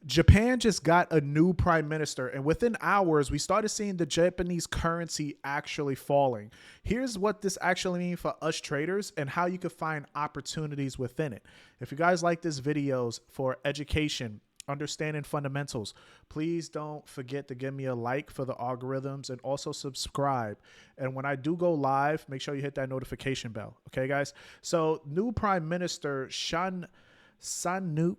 Japan just got a new prime minister, and within hours, we started seeing the Japanese currency actually falling. Here's what this actually means for us traders and how you can find opportunities within it. If you guys like this videos for education, understanding fundamentals, please don't forget to give me a like for the algorithms and also subscribe. And when I do go live, make sure you hit that notification bell. Okay, guys? So, new prime minister Sanuk,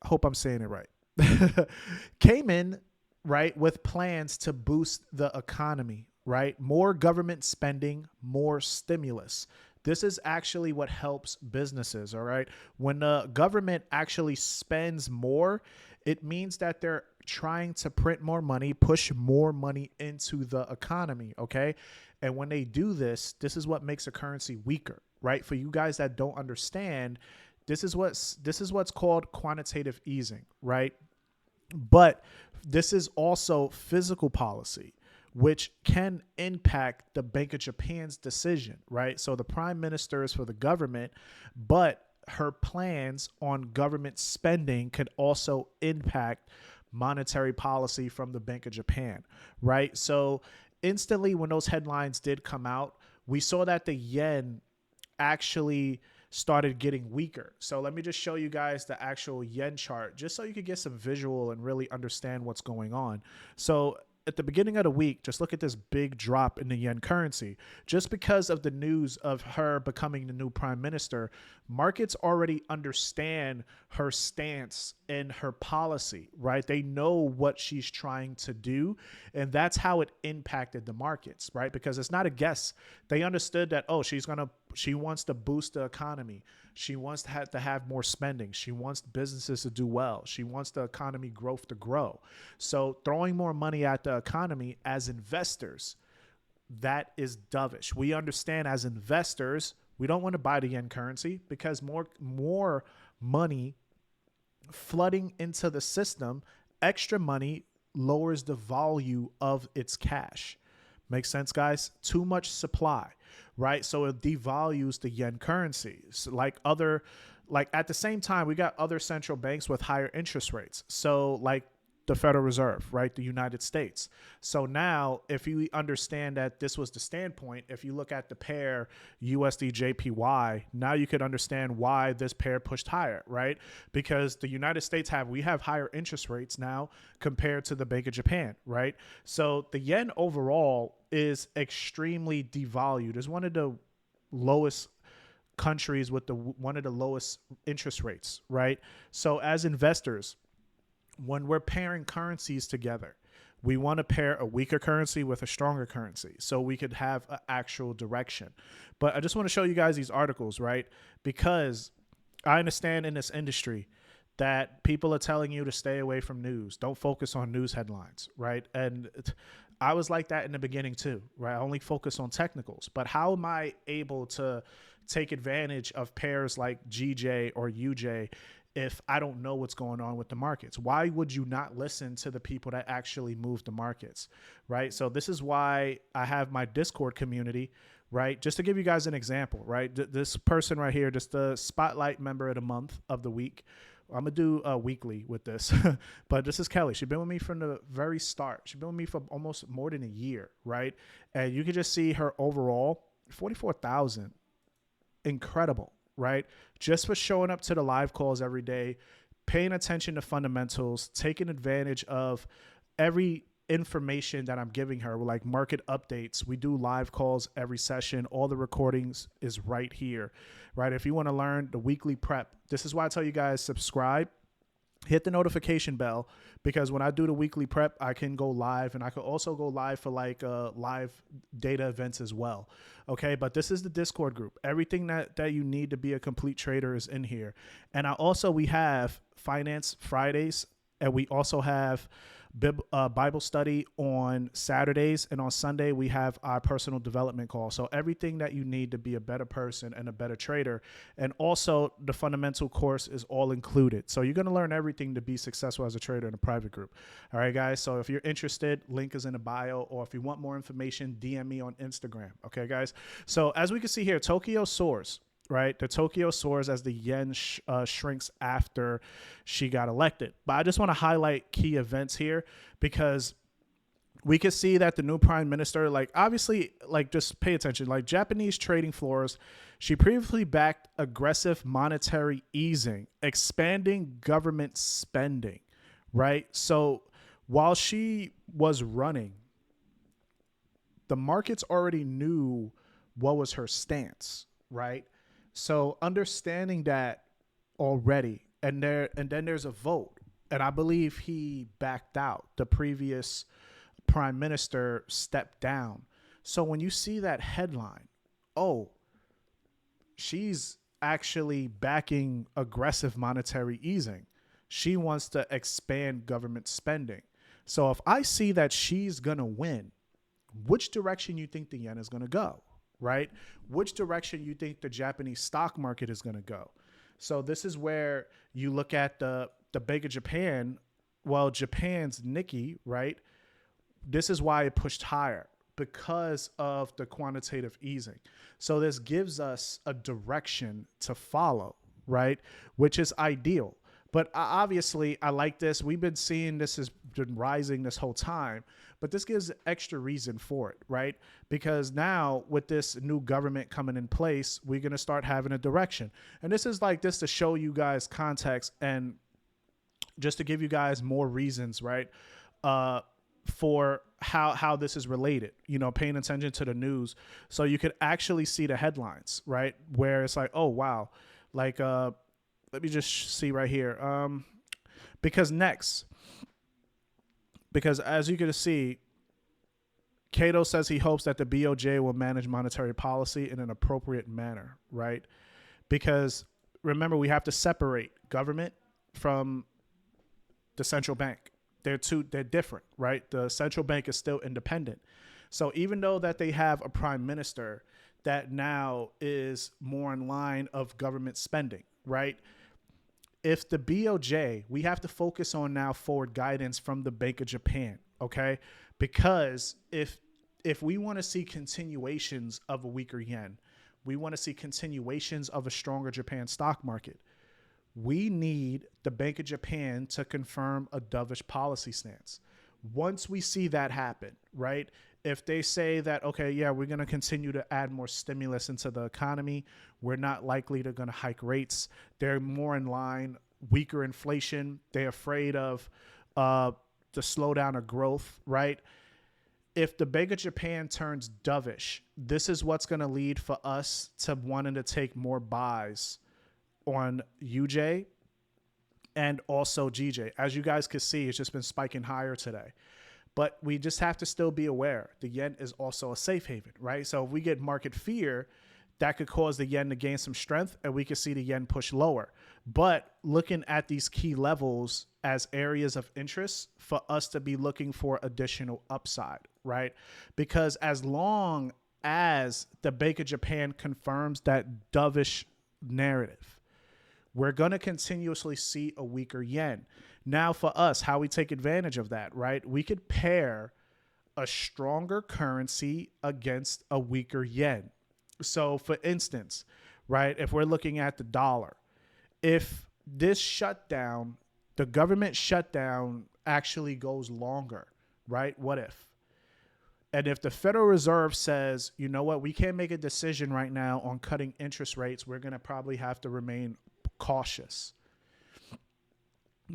hope I'm saying it right, came in, right, with plans to boost the economy, right? More government spending, more stimulus. This is actually what helps businesses, all right? When the government actually spends more, it means that they're trying to print more money, push more money into the economy, okay? And when they do this, this is what makes a currency weaker, right? For you guys that don't understand, this is what's called quantitative easing, right? But this is also physical policy, which can impact the Bank of Japan's decision, right? So the prime minister is for the government, but her plans on government spending could also impact monetary policy from the Bank of Japan, right? So instantly when those headlines did come out, we saw that the yen actually started getting weaker. So let me just show you guys the actual yen chart just so you could get some visual and really understand what's going on. So at the beginning of the week, just look at this big drop in the yen currency. Just because of the news of her becoming the new prime minister, markets already understand her stance and her policy, right? They know what she's trying to do, and that's how it impacted the markets, right? Because it's not a guess. They understood that, oh, she wants to boost the economy. She wants to have more spending. She wants businesses to do well. She wants the economy growth to grow. So throwing more money at the economy as investors, that is dovish. We understand as investors, we don't want to buy the yen currency because more money flooding into the system, extra money lowers the value of its cash. Makes sense, guys? Too much supply, right? So it devalues the yen currency. So like at the same time, we got other central banks with higher interest rates. So like the Federal Reserve, right? The United States. So now if you understand that this was the standpoint, if you look at the pair USDJPY, now you could understand why this pair pushed higher, right? Because the United States we have higher interest rates now compared to the Bank of Japan, right? So the yen overall is extremely devalued. It's one of the lowest countries with one of the lowest interest rates, right? So as investors, when we're pairing currencies together, we want to pair a weaker currency with a stronger currency so we could have an actual direction. But I just want to show you guys these articles, right? Because I understand in this industry that people are telling you to stay away from news. Don't focus on news headlines, right? And I was like that in the beginning too, right? I only focus on technicals. But how am I able to take advantage of pairs like GJ or UJ if I don't know what's going on with the markets? Why would you not listen to the people that actually move the markets, right? So this is why I have my Discord community, right? Just to give you guys an example, right? This person right here, just the spotlight member of the month of the week. I'm going to do a weekly with this, but this is Kelly. She's been with me from the very start. She's been with me for almost more than a year, right? And you can just see her overall, 44,000. Incredible, right? Just for showing up to the live calls every day, paying attention to fundamentals, taking advantage of every information that I'm giving her, like market updates. We do live calls every session. All the recordings is right here, right? If you want to learn the weekly prep, this is why I tell you guys, subscribe, hit the notification bell, because when I do the weekly prep, I can go live, and I could also go live for like live data events as well. Okay. But this is the Discord group. Everything that you need to be a complete trader is in here. And we have Finance Fridays, and we also have Bible study on Saturdays, and on Sunday we have our personal development call. So everything that you need to be a better person and a better trader, and also the fundamental course is all included. So you're going to learn everything to be successful as a trader in a private group. All right, guys. So if you're interested, link is in the bio, or if you want more information, DM me on Instagram. Okay, guys. So as we can see here, Tokyo soars. right? The Tokyo soars as the yen shrinks after she got elected. But I just want to highlight key events here because we could see that the new prime minister, like obviously, like just pay attention, like Japanese trading floors, she previously backed aggressive monetary easing, expanding government spending, right? So while she was running, the markets already knew what was her stance, right? So understanding that already, and then there's a vote, and I believe he backed out. The previous prime minister stepped down. So when you see that headline, oh, she's actually backing aggressive monetary easing. She wants to expand government spending. So if I see that she's going to win, which direction you think the yen is going to go, right? Which direction you think the Japanese stock market is going to go? So this is where you look at the Bank of Japan. Well, Japan's Nikkei, right? This is why it pushed higher because of the quantitative easing. So this gives us a direction to follow, right? Which is ideal. But obviously, I like this. We've been seeing this has been rising this whole time, but this gives extra reason for it, right? Because now with this new government coming in place, we're going to start having a direction. And this is like this to show you guys context and just to give you guys more reasons, right? For how this is related, you know, paying attention to the news. So you could actually see the headlines, right? Where it's like, oh, wow. Like, let me just see right here. Because as you can see, Cato says he hopes that the BOJ will manage monetary policy in an appropriate manner, right? Because remember, we have to separate government from the central bank. They're different, right? The central bank is still independent. So even though that they have a prime minister that now is more in line of government spending, right? If the BOJ, we have to focus on now forward guidance from the Bank of Japan, okay? Because if we want to see continuations of a weaker yen, we want to see continuations of a stronger Japan stock market, we need the Bank of Japan to confirm a dovish policy stance. Once we see that happen, right? If they say that, okay, yeah, we're going to continue to add more stimulus into the economy, we're not likely to going to hike rates. They're more in line, weaker inflation. They're afraid of the slowdown of growth, right? If the Bank of Japan turns dovish, this is what's going to lead for us to wanting to take more buys on UJ and also GJ. As you guys can see, it's just been spiking higher today. But we just have to still be aware. The yen is also a safe haven, right? So if we get market fear, that could cause the yen to gain some strength and we could see the yen push lower. But looking at these key levels as areas of interest for us to be looking for additional upside, right? Because as long as the Bank of Japan confirms that dovish narrative, we're going to continuously see a weaker yen. Now for us, how we take advantage of that, right? We could pair a stronger currency against a weaker yen. So for instance, right, if we're looking at the dollar, if this shutdown, the government shutdown actually goes longer, right? What if? And if the Federal Reserve says, you know what, we can't make a decision right now on cutting interest rates, we're going to probably have to remain cautious.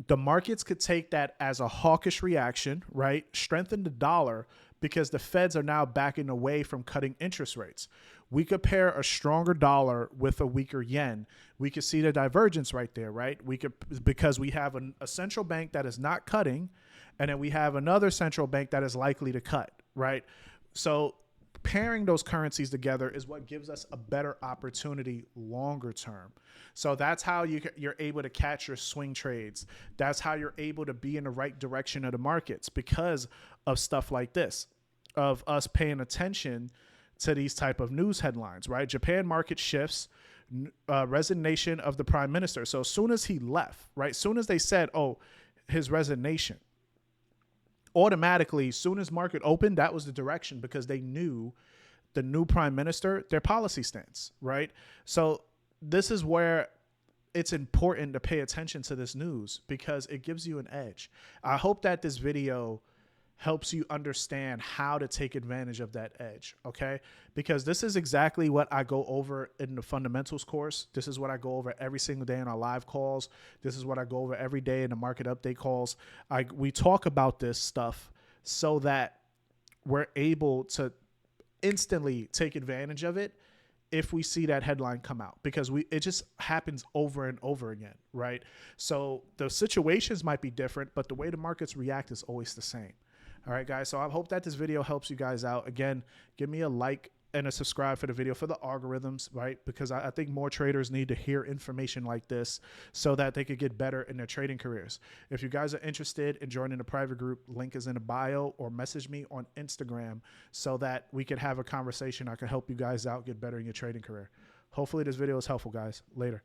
The markets could take that as a hawkish reaction, right? Strengthen the dollar because the feds are now backing away from cutting interest rates. We could pair a stronger dollar with a weaker yen. We could see the divergence right there, right? We could, because we have a central bank that is not cutting, and then we have another central bank that is likely to cut, right? So pairing those currencies together is what gives us a better opportunity longer term. So that's how you're able to catch your swing trades. That's how you're able to be in the right direction of the markets because of stuff like this, of us paying attention to these type of news headlines, right? Japan market shifts, resignation of the prime minister. So as soon as he left, right? As soon as they said, oh, his resignation, automatically, as soon as market opened, that was the direction because they knew the new prime minister, their policy stance, right? So this is where it's important to pay attention to this news because it gives you an edge. I hope that this video helps you understand how to take advantage of that edge, okay? Because this is exactly what I go over in the fundamentals course. This is what I go over every single day in our live calls. This is what I go over every day in the market update calls. We talk about this stuff so that we're able to instantly take advantage of it if we see that headline come out, because it just happens over and over again, right? So the situations might be different, but the way the markets react is always the same. All right, guys. So I hope that this video helps you guys out. Again, give me a like and a subscribe for the video for the algorithms, right? Because I think more traders need to hear information like this so that they could get better in their trading careers. If you guys are interested in joining the private group, link is in the bio, or message me on Instagram so that we can have a conversation. I can help you guys out, get better in your trading career. Hopefully this video is helpful, guys. Later.